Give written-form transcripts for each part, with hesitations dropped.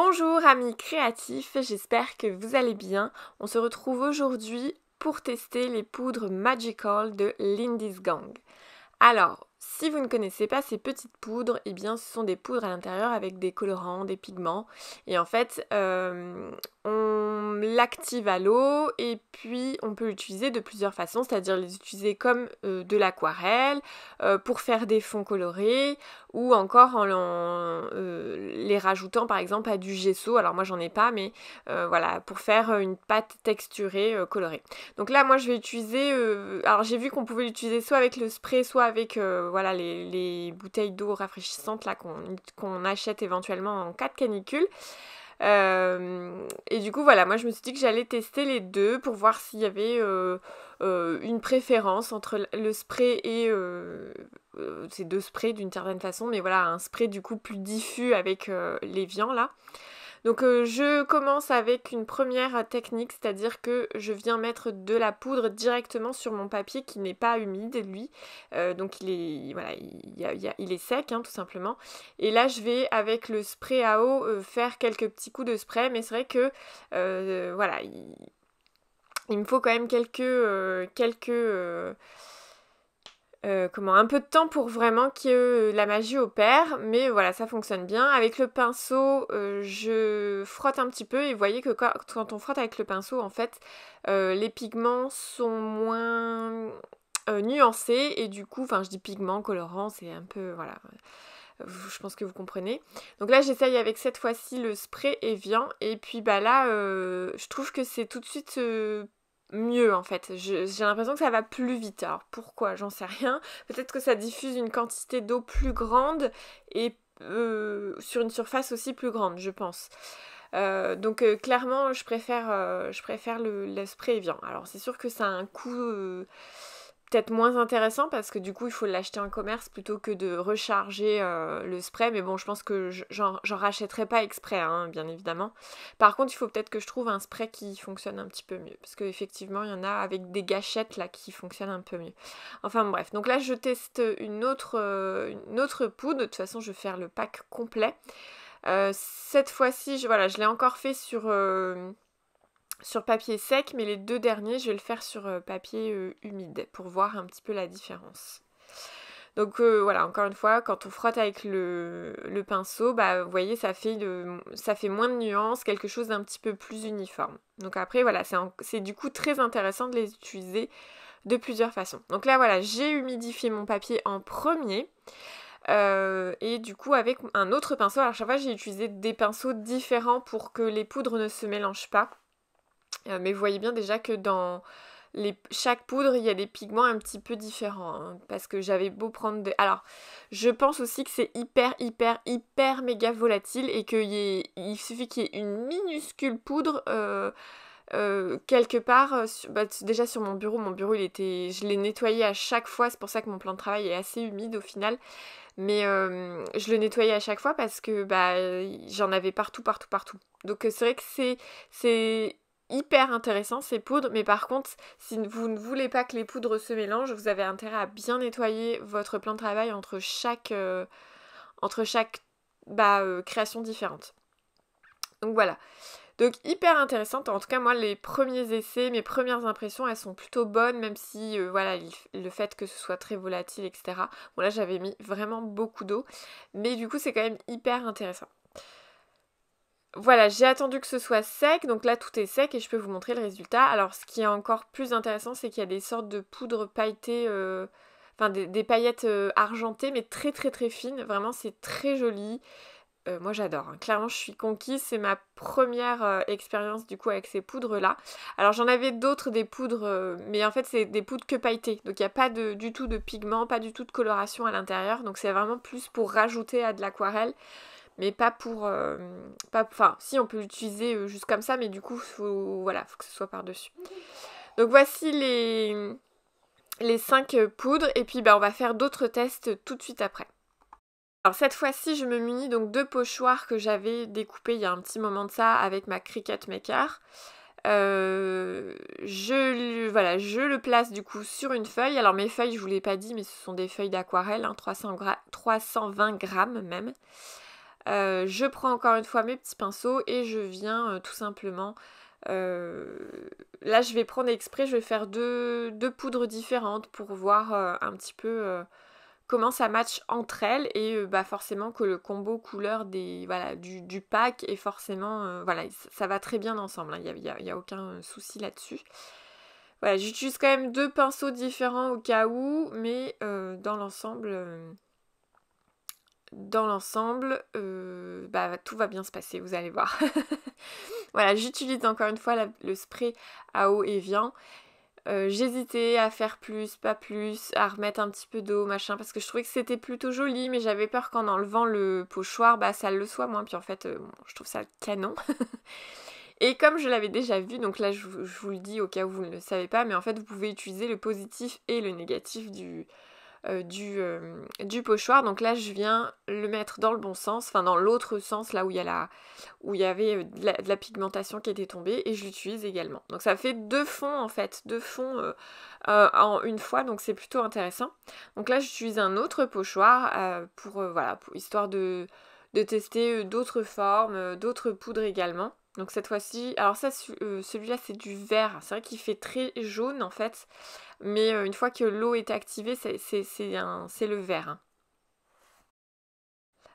Bonjour amis créatifs, j'espère que vous allez bien. On se retrouve aujourd'hui pour tester les poudres Magical de Lindy's Gang. Alors, si vous ne connaissez pas ces petites poudres, eh bien ce sont des poudres à l'intérieur avec des colorants, des pigments. Et en fait, on l'active à l'eau et puis on peut l'utiliser de plusieurs façons, c'est-à-dire les utiliser comme de l'aquarelle, pour faire des fonds colorés, ou encore en les rajoutant par exemple à du gesso. Alors moi j'en ai pas, mais voilà, pour faire une pâte texturée colorée. Donc là moi je vais utiliser, alors j'ai vu qu'on pouvait l'utiliser soit avec le spray, soit avec voilà, les bouteilles d'eau rafraîchissantes là qu'on achète éventuellement en cas de canicule. Et du coup voilà, moi je me suis dit que j'allais tester les deux pour voir s'il y avait une préférence entre le spray et ces deux sprays d'une certaine façon, mais voilà, un spray du coup plus diffus avec l'évian là. Donc je commence avec une première technique, c'est-à-dire que je viens mettre de la poudre directement sur mon papier qui n'est pas humide, lui. Donc il est, voilà, il est sec, hein, tout simplement. Et là, je vais, avec le spray à eau, faire quelques petits coups de spray. Mais c'est vrai que, voilà, il me faut quand même un peu de temps pour vraiment que la magie opère, mais voilà, ça fonctionne bien. Avec le pinceau, je frotte un petit peu et vous voyez que quand on frotte avec le pinceau, en fait, les pigments sont moins nuancés et du coup, enfin je dis pigments, colorants, c'est un peu, voilà, je pense que vous comprenez. Donc là, j'essaye avec cette fois-ci le spray Evian et puis bah là, je trouve que c'est tout de suite mieux en fait. J'ai l'impression que ça va plus vite. Alors pourquoi? J'en sais rien. Peut-être que ça diffuse une quantité d'eau plus grande et sur une surface aussi plus grande, je pense. Donc clairement, je préfère le spray Evian. Alors c'est sûr que ça a un coût peut-être moins intéressant parce que du coup il faut l'acheter en commerce plutôt que de recharger le spray, mais bon je pense que j'en rachèterai pas exprès, hein, bien évidemment. Par contre il faut peut-être que je trouve un spray qui fonctionne un petit peu mieux, parce qu'effectivement il y en a avec des gâchettes là qui fonctionnent un peu mieux. Enfin bref, donc là je teste une autre poudre. De toute façon je vais faire le pack complet. Cette fois-ci je l'ai encore fait sur papier sec, mais les deux derniers, je vais le faire sur papier humide pour voir un petit peu la différence. Donc voilà, encore une fois, quand on frotte avec le pinceau, bah vous voyez, ça fait moins de nuances, quelque chose d'un petit peu plus uniforme. Donc après, voilà, c'est du coup très intéressant de les utiliser de plusieurs façons. Donc là, voilà, j'ai humidifié mon papier en premier. Et du coup avec un autre pinceau, alors chaque fois j'ai utilisé des pinceaux différents pour que les poudres ne se mélangent pas. Mais vous voyez bien déjà que dans chaque poudre, il y a des pigments un petit peu différents. Hein, parce que j'avais beau prendre des... Alors, je pense aussi que c'est hyper méga volatile et il suffit qu'il y ait une minuscule poudre quelque part. Déjà sur mon bureau je l'ai nettoyé à chaque fois. C'est pour ça que mon plan de travail est assez humide au final. Mais je le nettoyais à chaque fois parce que j'en avais partout. Donc c'est vrai que c'est hyper intéressant ces poudres, mais par contre, si vous ne voulez pas que les poudres se mélangent, vous avez intérêt à bien nettoyer votre plan de travail entre chaque création différente. Donc voilà. Donc hyper intéressante, en tout cas moi les premiers essais, mes premières impressions elles sont plutôt bonnes, même si voilà le fait que ce soit très volatile, etc. Bon là j'avais mis vraiment beaucoup d'eau, mais du coup c'est quand même hyper intéressant. Voilà, j'ai attendu que ce soit sec, donc là tout est sec et je peux vous montrer le résultat. Alors ce qui est encore plus intéressant, c'est qu'il y a des sortes de poudres pailletées, enfin des paillettes argentées, mais très fines, vraiment c'est très joli. Moi j'adore, hein. Clairement je suis conquise, c'est ma première expérience du coup avec ces poudres là. Alors j'en avais d'autres des poudres, mais en fait c'est des poudres que pailletées, donc il n'y a pas du tout de pigment, pas du tout de coloration à l'intérieur, donc c'est vraiment plus pour rajouter à de l'aquarelle, mais pas pour... enfin si on peut l'utiliser juste comme ça, mais du coup faut que ce soit par-dessus. Donc voici les 5 poudres, et puis on va faire d'autres tests tout de suite après. Alors cette fois-ci, je me munis donc de pochoirs que j'avais découpés il y a un petit moment de ça avec ma Cricut Maker. Je le place du coup sur une feuille. Alors mes feuilles, je vous l'ai pas dit, mais ce sont des feuilles d'aquarelle, hein, 320 grammes même. Je prends encore une fois mes petits pinceaux et je viens tout simplement... là je vais prendre exprès, je vais faire deux poudres différentes pour voir un petit peu comment ça match entre elles et forcément que le combo couleur du pack est forcément... voilà, ça va très bien ensemble, hein, y a aucun souci là-dessus. Voilà, j'utilise quand même 2 pinceaux différents au cas où, mais dans l'ensemble, tout va bien se passer, vous allez voir. Voilà, j'utilise encore une fois le spray à eau Evian. J'hésitais à faire plus, pas plus, à remettre un petit peu d'eau, machin, parce que je trouvais que c'était plutôt joli, mais j'avais peur qu'en enlevant le pochoir, ça le soit moins. Puis en fait, je trouve ça canon. Et comme je l'avais déjà vu, donc là je vous le dis au cas où vous ne le savez pas, mais en fait vous pouvez utiliser le positif et le négatif du pochoir. Donc là je viens le mettre dans le bon sens, enfin dans l'autre sens, là où il y avait de la pigmentation qui était tombée, et je l'utilise également. Donc ça fait 2 fonds en fait, 2 fonds en une fois, donc c'est plutôt intéressant. Donc là j'utilise un autre pochoir pour histoire de tester d'autres formes, d'autres poudres également. Donc cette fois-ci, alors ça, celui-là c'est du vert, c'est vrai qu'il fait très jaune en fait, mais une fois que l'eau est activée, c'est le vert, hein.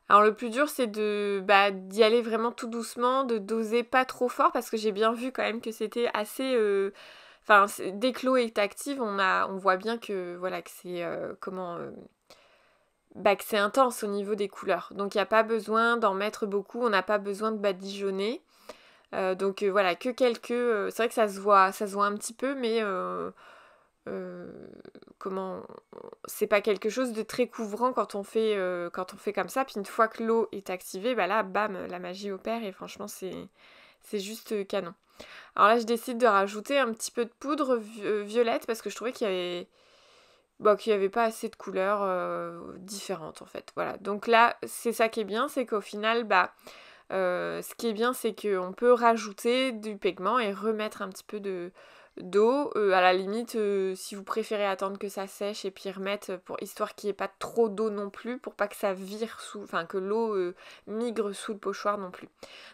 Alors le plus dur c'est d'y aller vraiment tout doucement, de doser pas trop fort, parce que j'ai bien vu quand même que c'était assez... Enfin, dès que l'eau est active, on voit bien que voilà que c'est que c'est intense au niveau des couleurs. Donc il n'y a pas besoin d'en mettre beaucoup, on n'a pas besoin de badigeonner. Donc voilà, que quelques... c'est vrai que ça se voit un petit peu, mais euh, comment... C'est pas quelque chose de très couvrant quand on fait comme ça. Puis une fois que l'eau est activée, là, bam, la magie opère et franchement, c'est juste canon. Alors là, je décide de rajouter un petit peu de poudre violette parce que je trouvais qu'il y avait pas assez de couleurs différentes en fait. Voilà, donc là, c'est ça qui est bien, c'est qu'au final, ce qui est bien, c'est qu'on peut rajouter du pigment et remettre un petit peu d'eau. À la limite, si vous préférez attendre que ça sèche et puis remettre, histoire qu'il n'y ait pas trop d'eau non plus, pour pas que ça vire enfin que l'eau migre sous le pochoir non plus.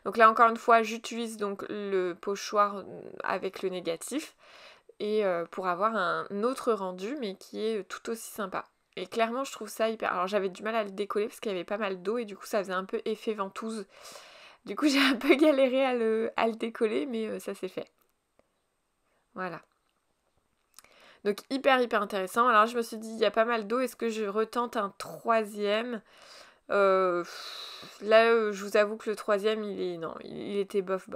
Donc là encore une fois, j'utilise donc le pochoir avec le négatif et pour avoir un autre rendu, mais qui est tout aussi sympa. Et clairement, je trouve ça hyper... Alors j'avais du mal à le décoller parce qu'il y avait pas mal d'eau et du coup ça faisait un peu effet ventouse. Du coup j'ai un peu galéré à le décoller, mais ça s'est fait. Voilà. Donc hyper intéressant. Alors je me suis dit, il y a pas mal d'eau, est-ce que je retente un troisième Là, je vous avoue que le troisième, il était bof.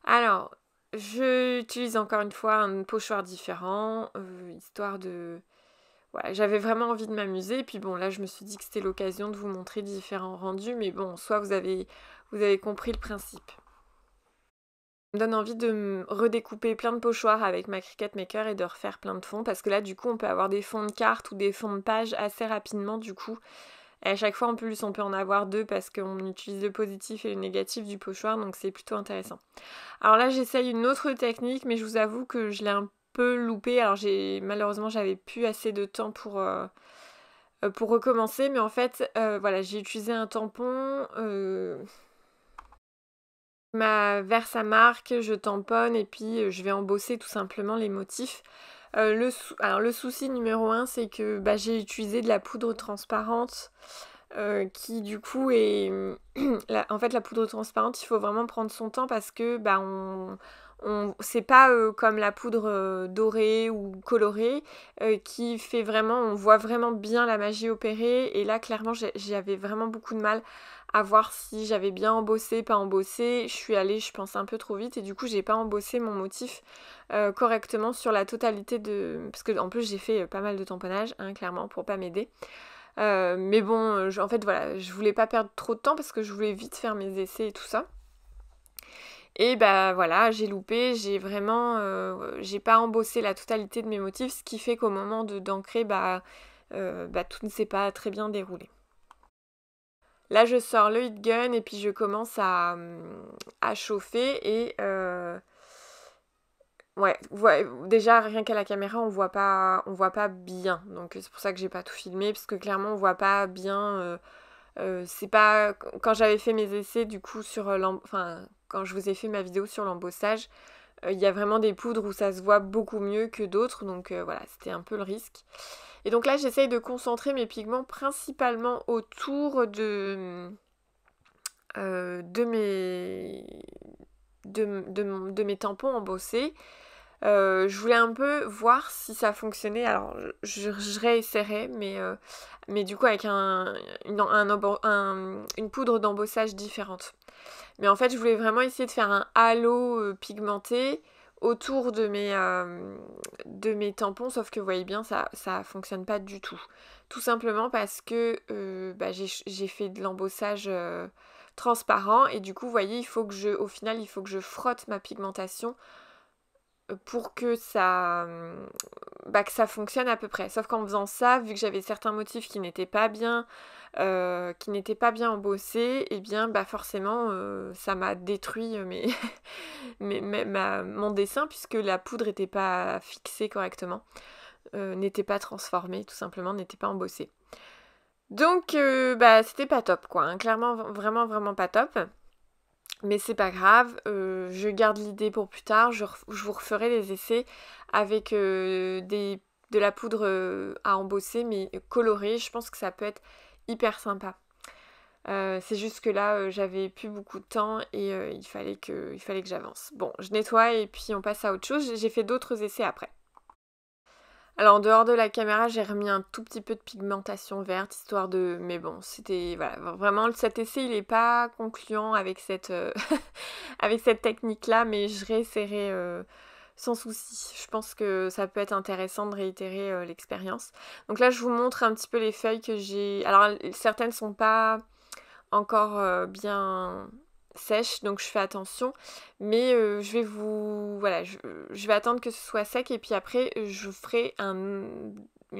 Alors, j'utilise encore une fois un pochoir différent, histoire de... Voilà, j'avais vraiment envie de m'amuser, et puis bon, là je me suis dit que c'était l'occasion de vous montrer différents rendus, mais bon, soit vous avez compris le principe. Ça me donne envie de me redécouper plein de pochoirs avec ma Cricut Maker et de refaire plein de fonds, parce que là du coup on peut avoir des fonds de cartes ou des fonds de page assez rapidement du coup. Et à chaque fois en plus on peut en avoir 2 parce qu'on utilise le positif et le négatif du pochoir, donc c'est plutôt intéressant. Alors là j'essaye une autre technique, mais je vous avoue que je l'ai un peu loupé. Alors malheureusement j'avais plus assez de temps pour recommencer, mais en fait voilà, j'ai utilisé un tampon, ma verse à marque, je tamponne et puis je vais embosser tout simplement les motifs. Alors le souci numéro 1 c'est que j'ai utilisé de la poudre transparente qui du coup est... en fait la poudre transparente il faut vraiment prendre son temps parce que c'est pas comme la poudre dorée ou colorée qui fait vraiment, on voit vraiment bien la magie opérer, et là clairement j'avais vraiment beaucoup de mal à voir si j'avais bien embossé, pas embossé. Je suis allée je pense un peu trop vite et du coup j'ai pas embossé mon motif correctement sur la totalité parce que en plus j'ai fait pas mal de tamponnage clairement pour pas m'aider. Mais bon, en fait voilà, je voulais pas perdre trop de temps parce que je voulais vite faire mes essais et tout ça. Et voilà, j'ai loupé, j'ai pas embossé la totalité de mes motifs, ce qui fait qu'au moment d'ancrer, tout ne s'est pas très bien déroulé. Là je sors le heat gun et puis je commence à chauffer et ouais, déjà rien qu'à la caméra on voit pas bien, donc c'est pour ça que j'ai pas tout filmé, parce que clairement on voit pas bien C'est pas... Quand j'avais fait mes essais du coup sur quand je vous ai fait ma vidéo sur l'embossage, il y a vraiment des poudres où ça se voit beaucoup mieux que d'autres, donc voilà, c'était un peu le risque. Et donc là, j'essaye de concentrer mes pigments principalement autour de mes tampons embossés. Je voulais un peu voir si ça fonctionnait. Alors, je réessayerai, mais du coup avec une poudre d'embossage différente. Mais en fait, je voulais vraiment essayer de faire un halo pigmenté autour de mes tampons, sauf que vous voyez bien, ça fonctionne pas du tout. Tout simplement parce que j'ai fait de l'embossage transparent et du coup, vous voyez, au final, il faut que je frotte ma pigmentation pour que que ça fonctionne à peu près. Sauf qu'en faisant ça, vu que j'avais certains motifs qui n'étaient pas bien embossés, et bien forcément ça m'a détruit mon dessin puisque la poudre n'était pas fixée correctement, n'était pas transformée, tout simplement, n'était pas embossée. Donc c'était pas top quoi, hein. Clairement vraiment vraiment pas top. Mais c'est pas grave, je garde l'idée pour plus tard, je vous referai des essais avec de la poudre à embosser mais colorée, je pense que ça peut être hyper sympa. C'est juste que là j'avais plus beaucoup de temps et il fallait que j'avance. Bon, je nettoie et puis on passe à autre chose, j'ai fait d'autres essais après. Alors en dehors de la caméra, j'ai remis un tout petit peu de pigmentation verte, histoire de... Mais bon, c'était... Voilà, vraiment, cet essai, il n'est pas concluant avec avec cette technique-là, mais je réessayerai sans souci. Je pense que ça peut être intéressant de réitérer l'expérience. Donc là, je vous montre un petit peu les feuilles que j'ai... Alors, certaines sont pas encore bien sèche, donc je fais attention, mais je vais attendre que ce soit sec et puis après je ferai un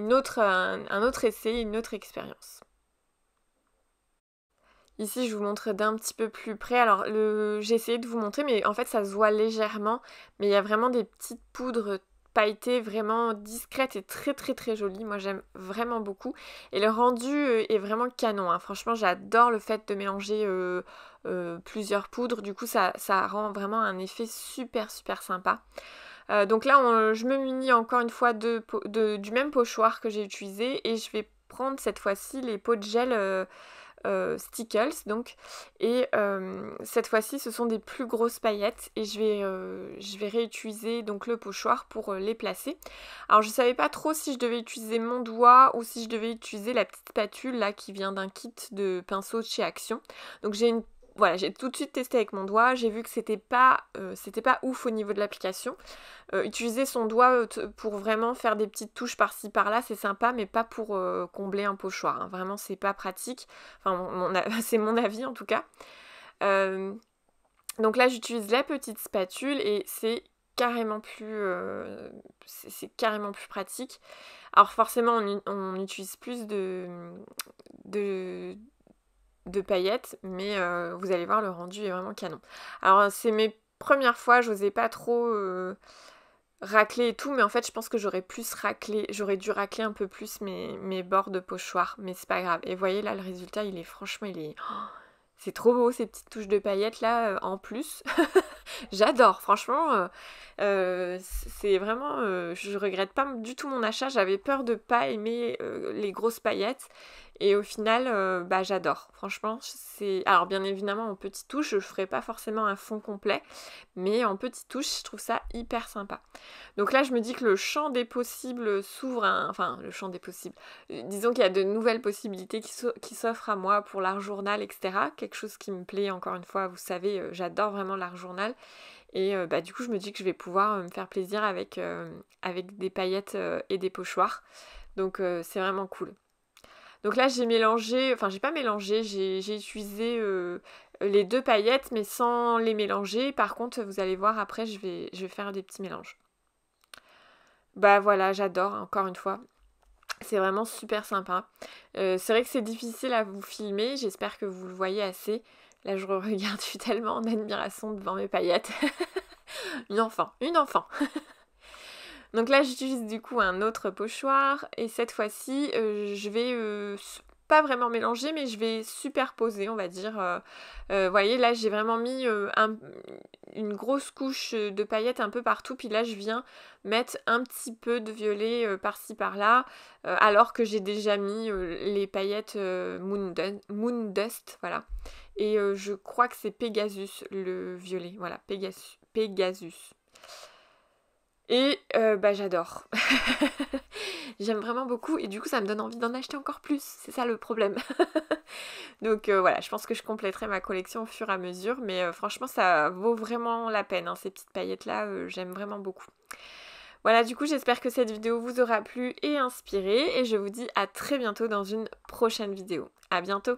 autre essai, une autre expérience. Ici je vous montre d'un petit peu plus près, alors j'ai essayé de vous montrer mais en fait ça se voit légèrement, mais il y a vraiment des petites poudres pailletées vraiment discrètes et très très très jolies, moi j'aime vraiment beaucoup et le rendu est vraiment canon, hein. Franchement j'adore le fait de mélanger plusieurs poudres, du coup ça rend vraiment un effet super super sympa. Donc là je me munis encore une fois du même pochoir que j'ai utilisé et je vais prendre cette fois-ci les pots de gel Stickles donc, et cette fois-ci ce sont des plus grosses paillettes et je vais réutiliser donc le pochoir pour les placer. Alors je savais pas trop si je devais utiliser mon doigt ou si je devais utiliser la petite spatule là qui vient d'un kit de pinceaux de chez Action. Donc j'ai tout de suite testé avec mon doigt, j'ai vu que c'était pas ouf au niveau de l'application. Utiliser son doigt pour vraiment faire des petites touches par-ci par-là, c'est sympa, mais pas pour combler un pochoir, hein. Vraiment, c'est pas pratique. Enfin, c'est mon avis en tout cas. Donc là, j'utilise la petite spatule et c'est carrément plus pratique. Alors forcément, on utilise plus de paillettes, mais vous allez voir, le rendu est vraiment canon. Alors c'est mes premières fois, j'osais pas trop racler et tout, mais en fait je pense que j'aurais dû racler un peu plus mes bords de pochoir, mais c'est pas grave. Et vous voyez là, le résultat, c'est trop beau, ces petites touches de paillettes là en plus. J'adore, franchement, c'est vraiment... je regrette pas du tout mon achat, j'avais peur de pas aimer les grosses paillettes, et au final, j'adore. Franchement, alors bien évidemment, en petites touches, je ferai pas forcément un fond complet, mais en petites touches, je trouve ça hyper sympa. Donc là, je me dis que le champ des possibles s'ouvre, enfin, le champ des possibles. Disons qu'il y a de nouvelles possibilités qui s'offrent à moi pour l'art journal, etc. Quelque chose qui me plaît, encore une fois, vous savez, j'adore vraiment l'art journal. Et du coup, je me dis que je vais pouvoir me faire plaisir avec des paillettes et des pochoirs. Donc c'est vraiment cool. Donc là, j'ai pas mélangé, j'ai utilisé les deux paillettes, mais sans les mélanger. Par contre, vous allez voir, après, je vais faire des petits mélanges. Bah voilà, j'adore, encore une fois. C'est vraiment super sympa. C'est vrai que c'est difficile à vous filmer, j'espère que vous le voyez assez. Là, je regarde, je suis tellement en admiration devant mes paillettes. Une enfant. Donc là, j'utilise du coup un autre pochoir et cette fois-ci, je vais pas vraiment mélanger, mais je vais superposer, on va dire. Vous voyez, là, j'ai vraiment mis une grosse couche de paillettes un peu partout, puis là, je viens mettre un petit peu de violet par-ci, par-là, alors que j'ai déjà mis les paillettes Moon Dust, voilà. Et je crois que c'est Pegasus, le violet, voilà, Pegasus. Et j'adore. J'aime vraiment beaucoup et du coup ça me donne envie d'en acheter encore plus, c'est ça le problème. Donc voilà, je pense que je compléterai ma collection au fur et à mesure, mais franchement ça vaut vraiment la peine, hein, ces petites paillettes là, j'aime vraiment beaucoup. Voilà, du coup j'espère que cette vidéo vous aura plu et inspiré et je vous dis à très bientôt dans une prochaine vidéo. À bientôt!